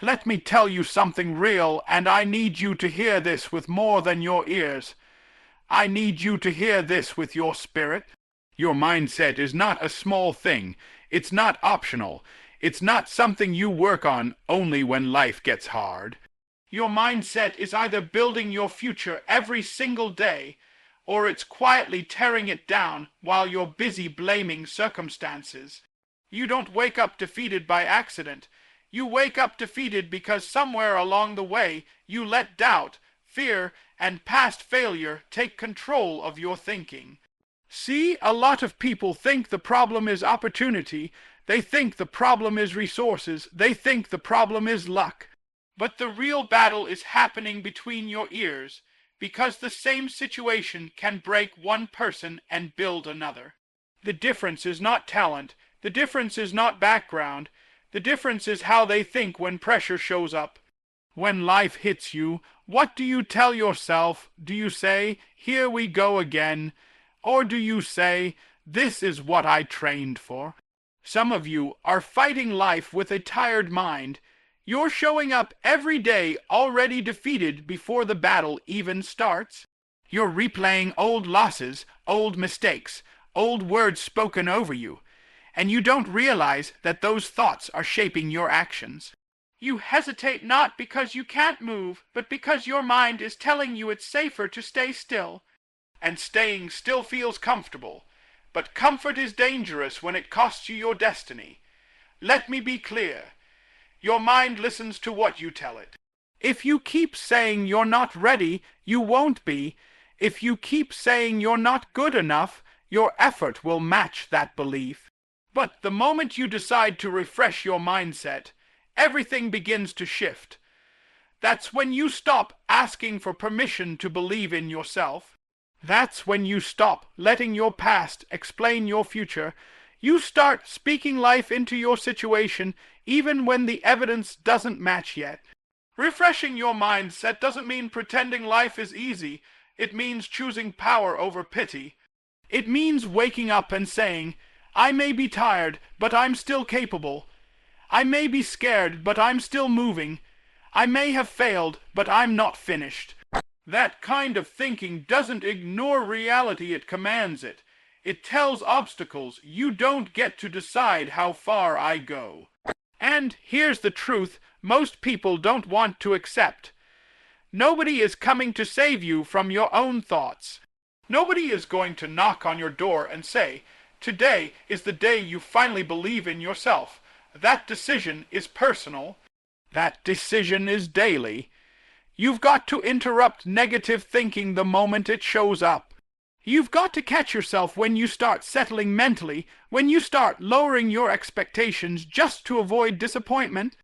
Let me tell you something real, and I need you to hear this with more than your ears. I need you to hear this with your spirit. Your mindset is not a small thing. It's not optional. It's not something you work on only when life gets hard. Your mindset is either building your future every single day, or it's quietly tearing it down while you're busy blaming circumstances. You don't wake up defeated by accident. You wake up defeated because somewhere along the way you let doubt, fear, and past failure take control of your thinking. See, a lot of people think the problem is opportunity. They think the problem is resources. They think the problem is luck. But the real battle is happening between your ears, because the same situation can break one person and build another. The difference is not talent. The difference is not background. The difference is how they think when pressure shows up. When life hits you, what do you tell yourself? Do you say, "Here we go again"? Or do you say, "This is what I trained for"? Some of you are fighting life with a tired mind. You're showing up every day already defeated before the battle even starts. You're replaying old losses, old mistakes, old words spoken over you, and you don't realize that those thoughts are shaping your actions. You hesitate not because you can't move, but because your mind is telling you it's safer to stay still. And staying still feels comfortable, but comfort is dangerous when it costs you your destiny. Let me be clear. Your mind listens to what you tell it. If you keep saying you're not ready, you won't be. If you keep saying you're not good enough, your effort will match that belief. But the moment you decide to refresh your mindset, everything begins to shift. That's when you stop asking for permission to believe in yourself. That's when you stop letting your past explain your future. You start speaking life into your situation even when the evidence doesn't match yet. Refreshing your mindset doesn't mean pretending life is easy. It means choosing power over pity. It means waking up and saying, "I may be tired, but I'm still capable. I may be scared, but I'm still moving. I may have failed, but I'm not finished." That kind of thinking doesn't ignore reality, it commands it. It tells obstacles, "You don't get to decide how far I go." And here's the truth most people don't want to accept. Nobody is coming to save you from your own thoughts. Nobody is going to knock on your door and say, "Today is the day you finally believe in yourself." That decision is personal. That decision is daily. You've got to interrupt negative thinking the moment it shows up. You've got to catch yourself when you start settling mentally, when you start lowering your expectations just to avoid disappointment.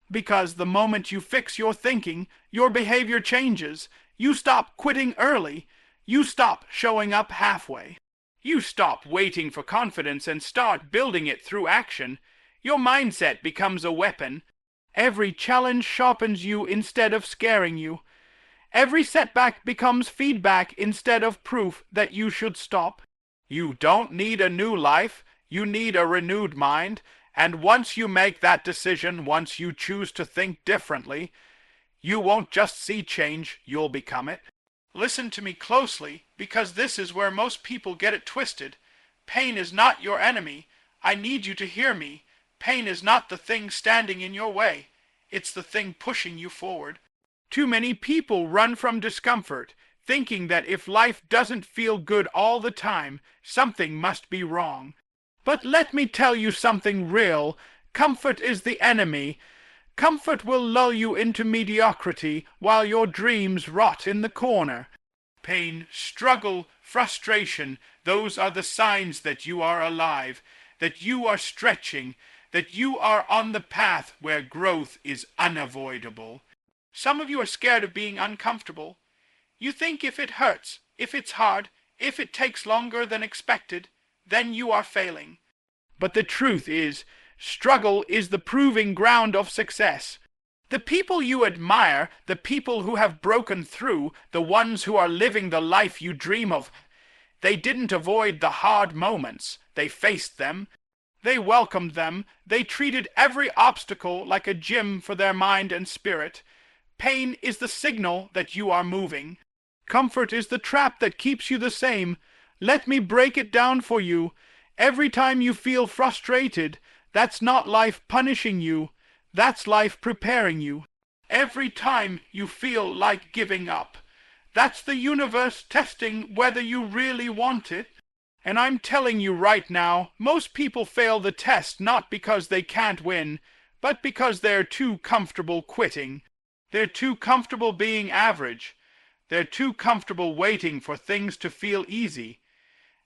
Because the moment you fix your thinking, your behavior changes. You stop quitting early. You stop showing up halfway. You stop waiting for confidence and start building it through action. Your mindset becomes a weapon. Every challenge sharpens you instead of scaring you. Every setback becomes feedback instead of proof that you should stop. You don't need a new life. You need a renewed mind. And once you make that decision, once you choose to think differently, you won't just see change, you'll become it. Listen to me closely, because this is where most people get it twisted. Pain is not your enemy. I need you to hear me. Pain is not the thing standing in your way. It's the thing pushing you forward. Too many people run from discomfort, thinking that if life doesn't feel good all the time, something must be wrong. But let me tell you something real. Comfort is the enemy. Comfort will lull you into mediocrity while your dreams rot in the corner. Pain, struggle, frustration, those are the signs that you are alive, that you are stretching, that you are on the path where growth is unavoidable. Some of you are scared of being uncomfortable. You think if it hurts, if it's hard, if it takes longer than expected, then you are failing. But the truth is, struggle is the proving ground of success. The people you admire, the people who have broken through, the ones who are living the life you dream of, they didn't avoid the hard moments. They faced them. They welcomed them. They treated every obstacle like a gym for their mind and spirit. Pain is the signal that you are moving. Comfort is the trap that keeps you the same. Let me break it down for you. Every time you feel frustrated, that's not life punishing you. That's life preparing you. Every time you feel like giving up, that's the universe testing whether you really want it. And I'm telling you right now, most people fail the test not because they can't win, but because they're too comfortable quitting. They're too comfortable being average. They're too comfortable waiting for things to feel easy.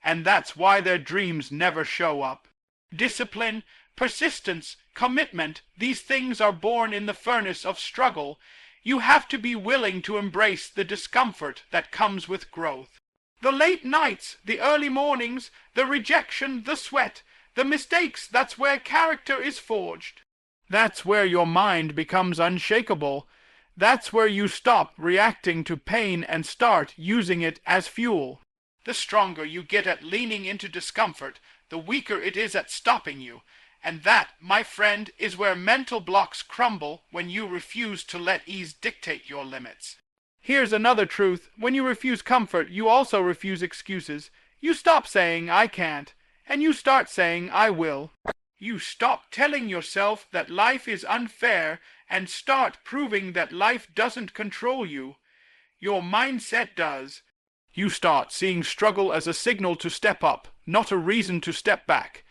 And that's why their dreams never show up. Discipline, persistence, commitment, these things are born in the furnace of struggle. You have to be willing to embrace the discomfort that comes with growth. The late nights, the early mornings, the rejection, the sweat, the mistakes, that's where character is forged. That's where your mind becomes unshakable. That's where you stop reacting to pain and start using it as fuel. The stronger you get at leaning into discomfort, the weaker it is at stopping you. And that, my friend, is where mental blocks crumble when you refuse to let ease dictate your limits. Here's another truth. When you refuse comfort, you also refuse excuses. You stop saying, I can't, and you start saying, I will. You stop telling yourself that life is unfair and start proving that life doesn't control you. Your mindset does. You start seeing struggle as a signal to step up, not a reason to step back.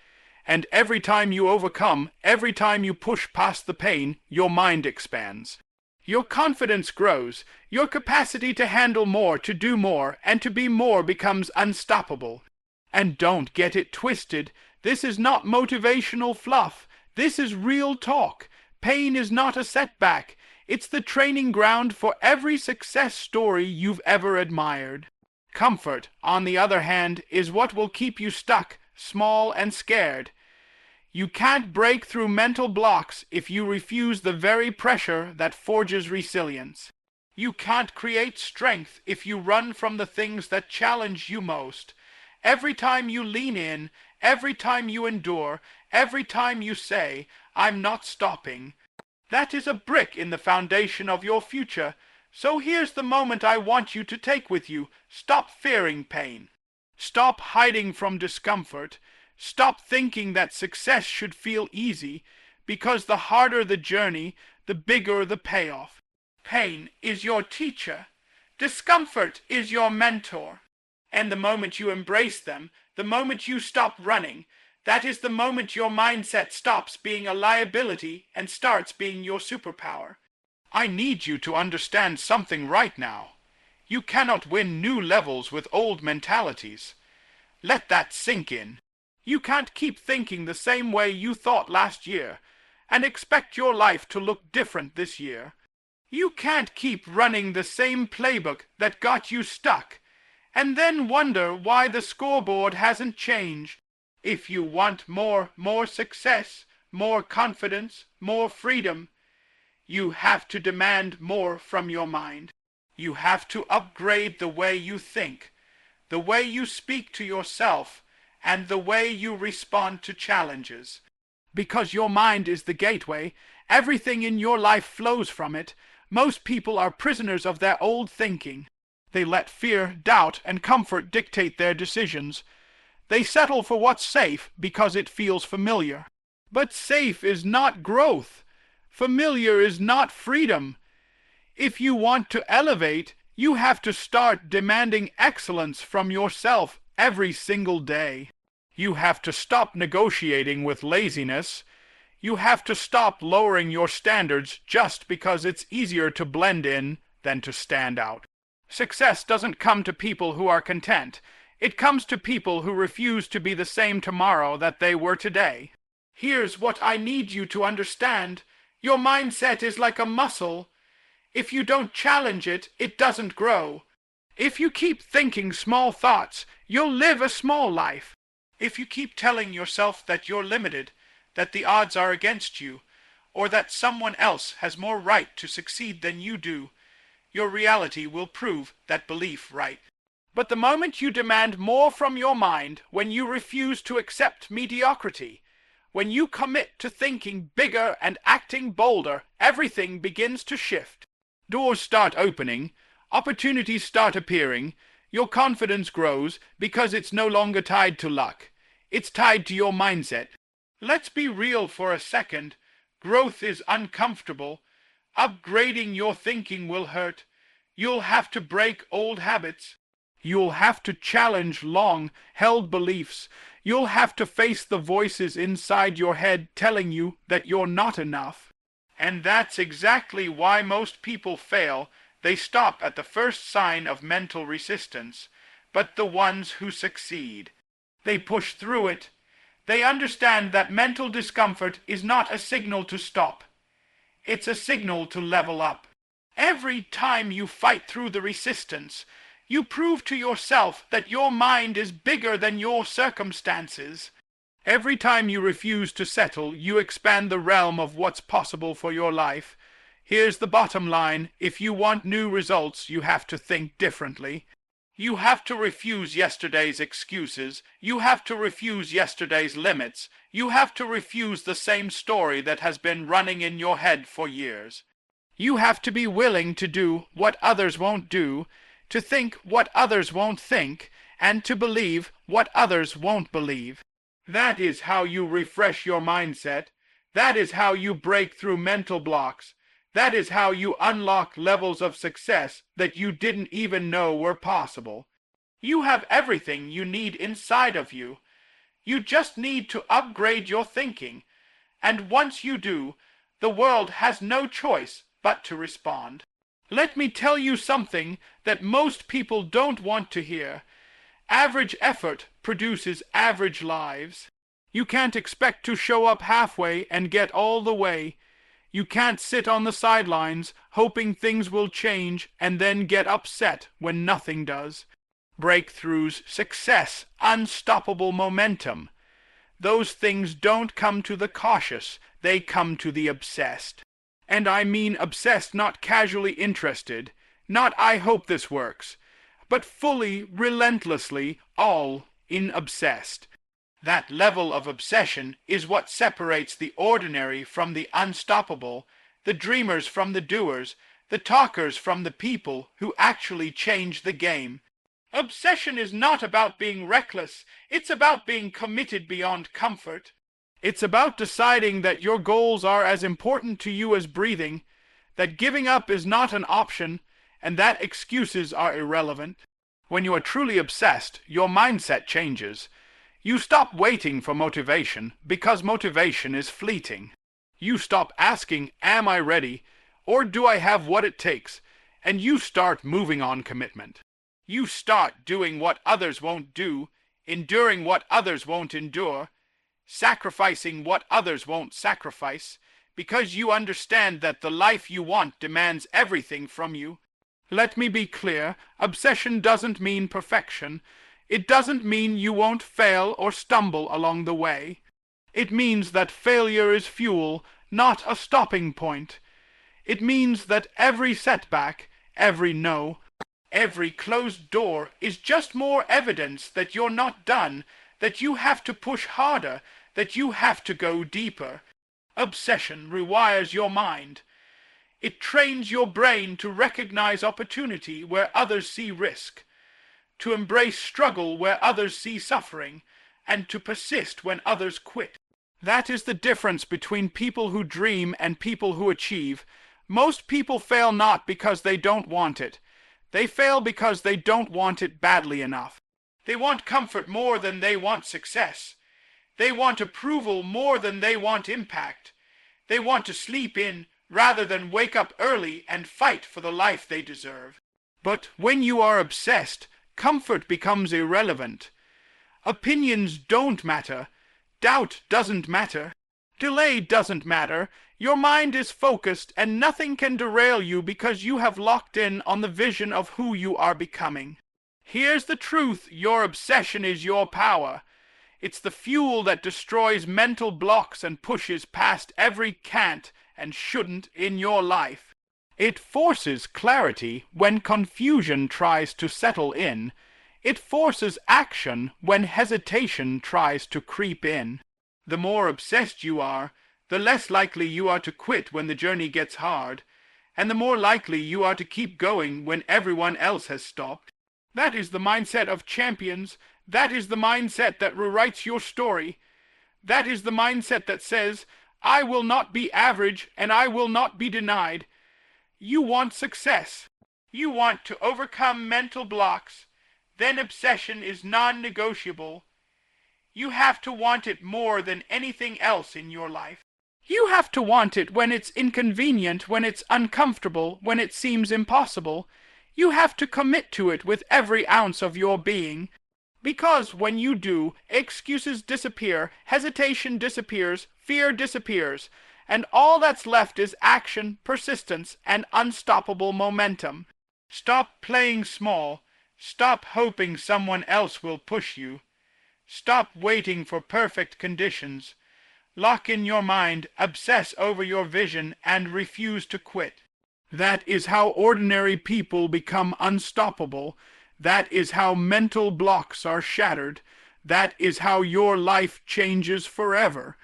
And every time you overcome, every time you push past the pain, your mind expands. Your confidence grows. Your capacity to handle more, to do more, and to be more becomes unstoppable. And don't get it twisted. This is not motivational fluff. This is real talk. Pain is not a setback. It's the training ground for every success story you've ever admired. Comfort, on the other hand, is what will keep you stuck, small and scared. You can't break through mental blocks if you refuse the very pressure that forges resilience. You can't create strength if you run from the things that challenge you most. Every time you lean in, every time you endure, every time you say, I'm not stopping, that is a brick in the foundation of your future. So here's the moment I want you to take with you. Stop fearing pain. Stop hiding from discomfort. Stop thinking that success should feel easy, because the harder the journey, the bigger the payoff. Pain is your teacher. Discomfort is your mentor. And the moment you embrace them, the moment you stop running, that is the moment your mindset stops being a liability and starts being your superpower. I need you to understand something right now. You cannot win new levels with old mentalities. Let that sink in. You can't keep thinking the same way you thought last year and expect your life to look different this year. You can't keep running the same playbook that got you stuck and then wonder why the scoreboard hasn't changed. If you want more success, more confidence, more freedom, you have to demand more from your mind. You have to upgrade the way you think, the way you speak to yourself, and the way you respond to challenges. Because your mind is the gateway, everything in your life flows from it. Most people are prisoners of their old thinking. They let fear, doubt, and comfort dictate their decisions. They settle for what's safe because it feels familiar. But safe is not growth. Familiar is not freedom. If you want to elevate, you have to start demanding excellence from yourself every single day. You have to stop negotiating with laziness. You have to stop lowering your standards just because it's easier to blend in than to stand out. Success doesn't come to people who are content. It comes to people who refuse to be the same tomorrow that they were today. Here's what I need you to understand. Your mindset is like a muscle. If you don't challenge it, it doesn't grow. If you keep thinking small thoughts, you'll live a small life. If you keep telling yourself that you're limited, that the odds are against you, or that someone else has more right to succeed than you do, your reality will prove that belief right. But the moment you demand more from your mind, when you refuse to accept mediocrity, When you commit to thinking bigger and acting bolder, everything begins to shift. Doors start opening, opportunities start appearing, your confidence grows because it's no longer tied to luck. It's tied to your mindset. Let's be real for a second. Growth is uncomfortable. Upgrading your thinking will hurt. You'll have to break old habits. You'll have to challenge long-held beliefs. You'll have to face the voices inside your head telling you that you're not enough. And that's exactly why most people fail. They stop at the first sign of mental resistance. But the ones who succeed, they push through it. They understand that mental discomfort is not a signal to stop. It's a signal to level up. Every time you fight through the resistance, you prove to yourself that your mind is bigger than your circumstances. Every time you refuse to settle, you expand the realm of what's possible for your life. Here's the bottom line. If you want new results, you have to think differently. You have to refuse yesterday's excuses. You have to refuse yesterday's limits. You have to refuse the same story that has been running in your head for years. You have to be willing to do what others won't do, to think what others won't think, and to believe what others won't believe. That is how you refresh your mindset. That is how you break through mental blocks. That is how you unlock levels of success that you didn't even know were possible. You have everything you need inside of you. You just need to upgrade your thinking. And once you do, the world has no choice but to respond. Let me tell you something that most people don't want to hear. Average effort produces average lives. You can't expect to show up halfway and get all the way. You can't sit on the sidelines hoping things will change and then get upset when nothing does. Breakthroughs, success, unstoppable momentum. Those things don't come to the cautious, they come to the obsessed. And I mean obsessed, not casually interested, not I hope this works, but fully, relentlessly, all in obsessed. That level of obsession is what separates the ordinary from the unstoppable, the dreamers from the doers, the talkers from the people who actually change the game. Obsession is not about being reckless, it's about being committed beyond comfort. It's about deciding that your goals are as important to you as breathing, that giving up is not an option, and that excuses are irrelevant. When you are truly obsessed, your mindset changes. You stop waiting for motivation, because motivation is fleeting. You stop asking, am I ready, or do I have what it takes, and you start moving on commitment. You start doing what others won't do, enduring what others won't endure, sacrificing what others won't sacrifice, because you understand that the life you want demands everything from you. Let me be clear, obsession doesn't mean perfection. It doesn't mean you won't fail or stumble along the way. It means that failure is fuel, not a stopping point. It means that every setback, every no, every closed door is just more evidence that you're not done, that you have to push harder, that you have to go deeper. Obsession rewires your mind. It trains your brain to recognize opportunity where others see risk, to embrace struggle where others see suffering, and to persist when others quit. That is the difference between people who dream and people who achieve. Most people fail not because they don't want it. They fail because they don't want it badly enough. They want comfort more than they want success. They want approval more than they want impact. They want to sleep in rather than wake up early and fight for the life they deserve. But when you are obsessed, comfort becomes irrelevant. Opinions don't matter. Doubt doesn't matter. Delay doesn't matter. Your mind is focused and nothing can derail you because you have locked in on the vision of who you are becoming. Here's the truth. Your obsession is your power. It's the fuel that destroys mental blocks and pushes past every can't and shouldn't in your life. It forces clarity when confusion tries to settle in. It forces action when hesitation tries to creep in. The more obsessed you are, the less likely you are to quit when the journey gets hard, and the more likely you are to keep going when everyone else has stopped. That is the mindset of champions. That is the mindset that rewrites your story. That is the mindset that says, I will not be average and I will not be denied. You want success. You want to overcome mental blocks. Then obsession is non-negotiable. You have to want it more than anything else in your life. You have to want it when it's inconvenient, when it's uncomfortable, when it seems impossible. You have to commit to it with every ounce of your being. Because when you do, excuses disappear, hesitation disappears, fear disappears, and all that's left is action, persistence, and unstoppable momentum. Stop playing small. Stop hoping someone else will push you. Stop waiting for perfect conditions. Lock in your mind, obsess over your vision, and refuse to quit. That is how ordinary people become unstoppable. That is how mental blocks are shattered. That is how your life changes forever.